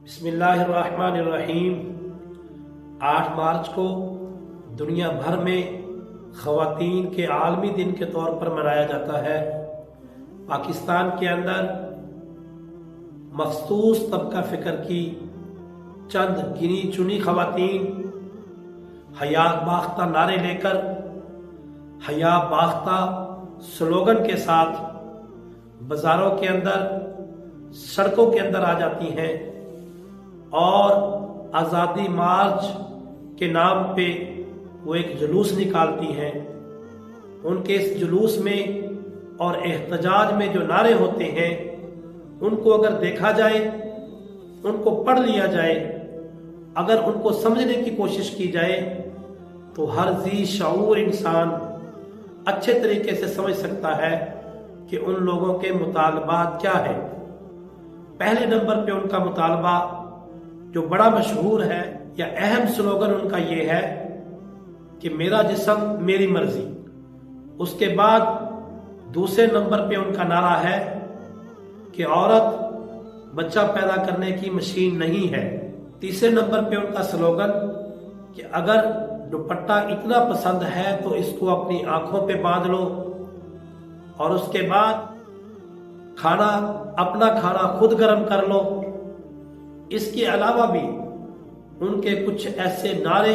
بسم اللہ الرحمن الرحیم۔ 8 مارچ کو دنیا بھر میں خواتین کے عالمی دن کے طور پر منایا جاتا ہے۔ پاکستان کے اندر مخصوص طبقہ فکر کی چند گنی چنی خواتین حیا باختہ نعرے لے کر، حیا باختہ سلوگن کے ساتھ بازاروں کے اندر، سڑکوں کے اندر آ جاتی ہیں اور آزادی مارچ کے نام پہ وہ ایک جلوس نکالتی ہیں۔ ان کے اس جلوس میں اور احتجاج میں جو نعرے ہوتے ہیں، ان کو اگر دیکھا جائے، ان کو پڑھ لیا جائے، اگر ان کو سمجھنے کی کوشش کی جائے تو ہر ذی شعور انسان اچھے طریقے سے سمجھ سکتا ہے کہ ان لوگوں کے مطالبات کیا ہیں۔ پہلے نمبر پہ ان کا مطالبہ جو بڑا مشہور ہے یا اہم سلوگن ان کا یہ ہے کہ میرا جسم میری مرضی۔ اس کے بعد دوسرے نمبر پہ ان کا نعرہ ہے کہ عورت بچہ پیدا کرنے کی مشین نہیں ہے۔ تیسرے نمبر پہ ان کا سلوگن کہ اگر دوپٹہ اتنا پسند ہے تو اس کو اپنی آنکھوں پہ باندھ لو، اور اس کے بعد اپنا کھانا خود گرم کر لو۔ اس کے علاوہ بھی ان کے کچھ ایسے نعرے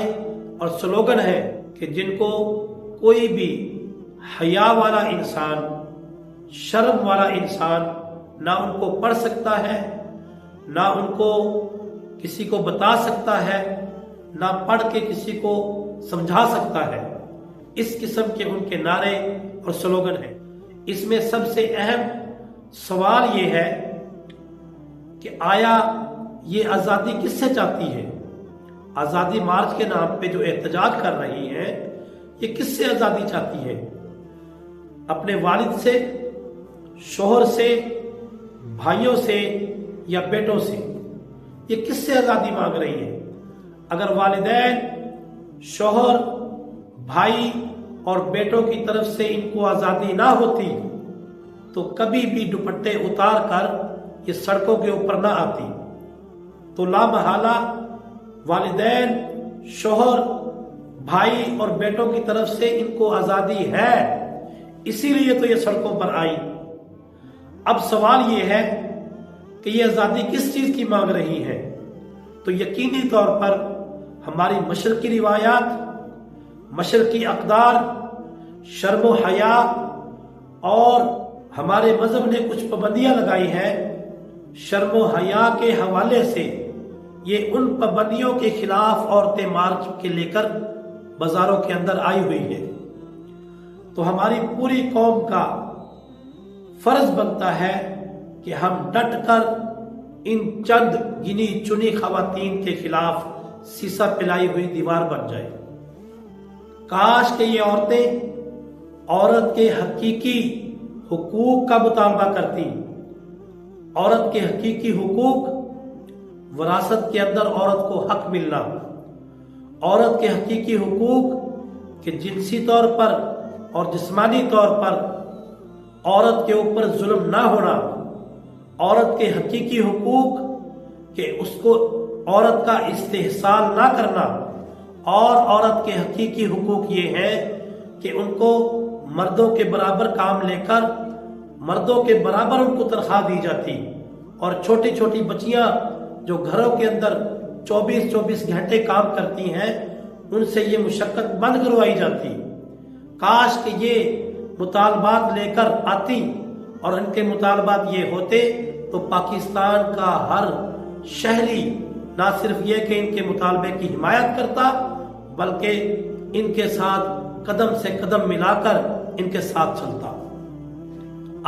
اور سلوگن ہیں کہ جن کو کوئی بھی حیا والا انسان، شرم والا انسان نہ ان کو پڑھ سکتا ہے، نہ ان کو کسی کو بتا سکتا ہے، نہ پڑھ کے کسی کو سمجھا سکتا ہے۔ اس قسم کے ان کے نعرے اور سلوگن ہیں۔ اس میں سب سے اہم سوال یہ ہے کہ آیا یہ آزادی کس سے چاہتی ہے؟ آزادی مارچ کے نام پہ جو احتجاج کر رہی ہے، یہ کس سے آزادی چاہتی ہے؟ اپنے والد سے، شوہر سے، بھائیوں سے یا بیٹوں سے؟ یہ کس سے آزادی مانگ رہی ہے؟ اگر والدین، شوہر، بھائی اور بیٹوں کی طرف سے ان کو آزادی نہ ہوتی تو کبھی بھی دوپٹے اتار کر یہ سڑکوں کے اوپر نہ آتی۔ تو لا محالہ والدین، شوہر، بھائی اور بیٹوں کی طرف سے ان کو آزادی ہے، اسی لیے تو یہ سڑکوں پر آئی۔ اب سوال یہ ہے کہ یہ آزادی کس چیز کی مانگ رہی ہے؟ تو یقینی طور پر ہماری مشرقی روایات، مشرقی اقدار، شرم و حیا اور ہمارے مذہب نے کچھ پابندیاں لگائی ہیں۔ شرم و حیا کے حوالے سے یہ ان پابندیوں کے خلاف عورتیں مارچ کے لے کر بازاروں کے اندر آئی ہوئی ہے۔ تو ہماری پوری قوم کا فرض بنتا ہے کہ ہم ڈٹ کر ان چند گنی چنی خواتین کے خلاف سیسا پلائی ہوئی دیوار بن جائے۔ کاش کہ یہ عورتیں عورت کے حقیقی حقوق کا مطالبہ کرتی۔ عورت کے حقیقی حقوق، وراثت کے اندر عورت کو حق ملنا، عورت کے حقیقی حقوق کہ جنسی طور پر اور جسمانی طور پر عورت کے اوپر ظلم نہ ہونا، عورت کے حقیقی حقوق کہ اس کو عورت کا استحصال نہ کرنا، اور عورت کے حقیقی حقوق یہ ہے کہ ان کو مردوں کے برابر کام لے کر مردوں کے برابر ان کو تنخواہ دی جاتی، اور چھوٹی چھوٹی بچیاں جو گھروں کے اندر 24 گھنٹے کام کرتی ہیں، ان سے یہ مشقت بند کروائی جاتی۔ کاش کہ یہ مطالبات لے کر آتی اور ان کے مطالبات یہ ہوتے تو پاکستان کا ہر شہری نہ صرف یہ کہ ان کے مطالبے کی حمایت کرتا، بلکہ ان کے ساتھ قدم سے قدم ملا کر ان کے ساتھ چلتا۔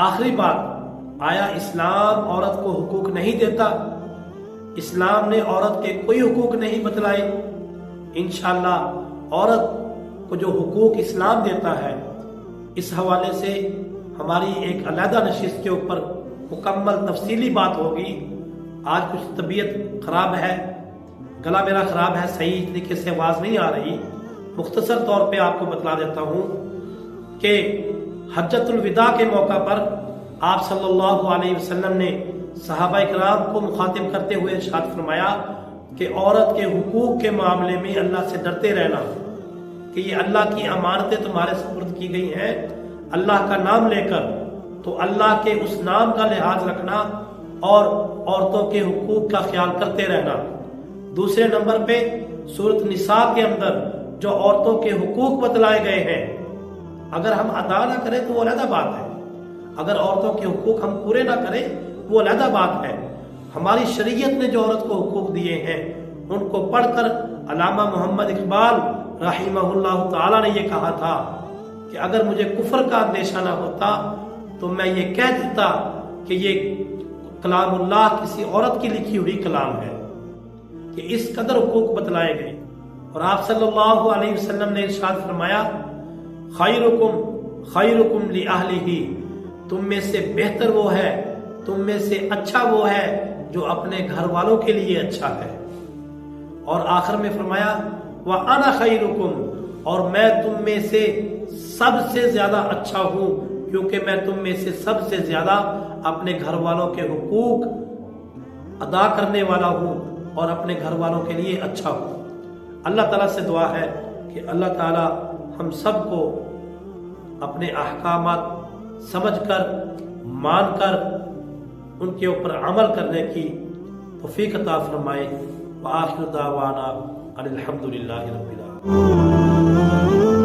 آخری بات، آیا اسلام عورت کو حقوق نہیں دیتا؟ اسلام نے عورت کے کوئی حقوق نہیں بتلائے۔ انشاءاللہ عورت کو جو حقوق اسلام دیتا ہے، اس حوالے سے ہماری ایک علیحدہ نشست کے اوپر مکمل تفصیلی بات ہوگی۔ آج کچھ طبیعت خراب ہے، گلا میرا خراب ہے، صحیح طریقے سے آواز نہیں آ رہی۔ مختصر طور پہ آپ کو بتلا دیتا ہوں کہ حجۃ الوداع کے موقع پر آپ صلی اللہ علیہ وسلم نے صحابہ کرام کو مخاطب کرتے ہوئے ارشاد فرمایا کہ عورت کے حقوق کے معاملے میں اللہ سے ڈرتے رہنا، کہ یہ اللہ کی امانتیں تمہارے سپرد کی گئی ہیں، اللہ کا نام لے کر تو اللہ کے اس نام کا لحاظ رکھنا اور عورتوں کے حقوق کا خیال کرتے رہنا۔ دوسرے نمبر پہ سورۃ نساء کے اندر جو عورتوں کے حقوق بتلائے گئے ہیں، اگر ہم ادا نہ کریں تو وہ علیحدہ بات ہے، اگر عورتوں کے حقوق ہم پورے نہ کریں وہ علیحدہ بات ہے۔ ہماری شریعت نے جو عورت کو حقوق دیے ہیں ان کو پڑھ کر علامہ محمد اقبال رحمہ اللہ تعالی نے یہ کہا تھا کہ اگر مجھے کفر کا اندیشہ نہ ہوتا تو میں یہ کہہ دیتا کہ یہ کلام اللہ کسی عورت کی لکھی ہوئی کلام ہے، کہ اس قدر حقوق بتلائے گئے۔ اور آپ صلی اللہ علیہ وسلم نے ارشاد فرمایا خیرکم خیرکم لأہلہ، تم میں سے بہتر وہ ہے، تم میں سے اچھا وہ ہے جو اپنے گھر والوں کے لیے اچھا ہے۔ اور آخر میں فرمایا وَأَنَا خَيْرُكُمْ، اور میں تم میں سے سب سے زیادہ اچھا ہوں، کیونکہ میں تم میں سے سب سے زیادہ اپنے گھر والوں کے حقوق ادا کرنے والا ہوں اور اپنے گھر والوں کے لیے اچھا ہوں۔ اللہ تعالیٰ سے دعا ہے کہ اللہ تعالیٰ ہم سب کو اپنے احکامات سمجھ کر، مان کر، ان کے اوپر عمل کرنے کی توفیق عطا فرمائے۔ وآخر دعوانا ان الحمد للہ رب العالمین۔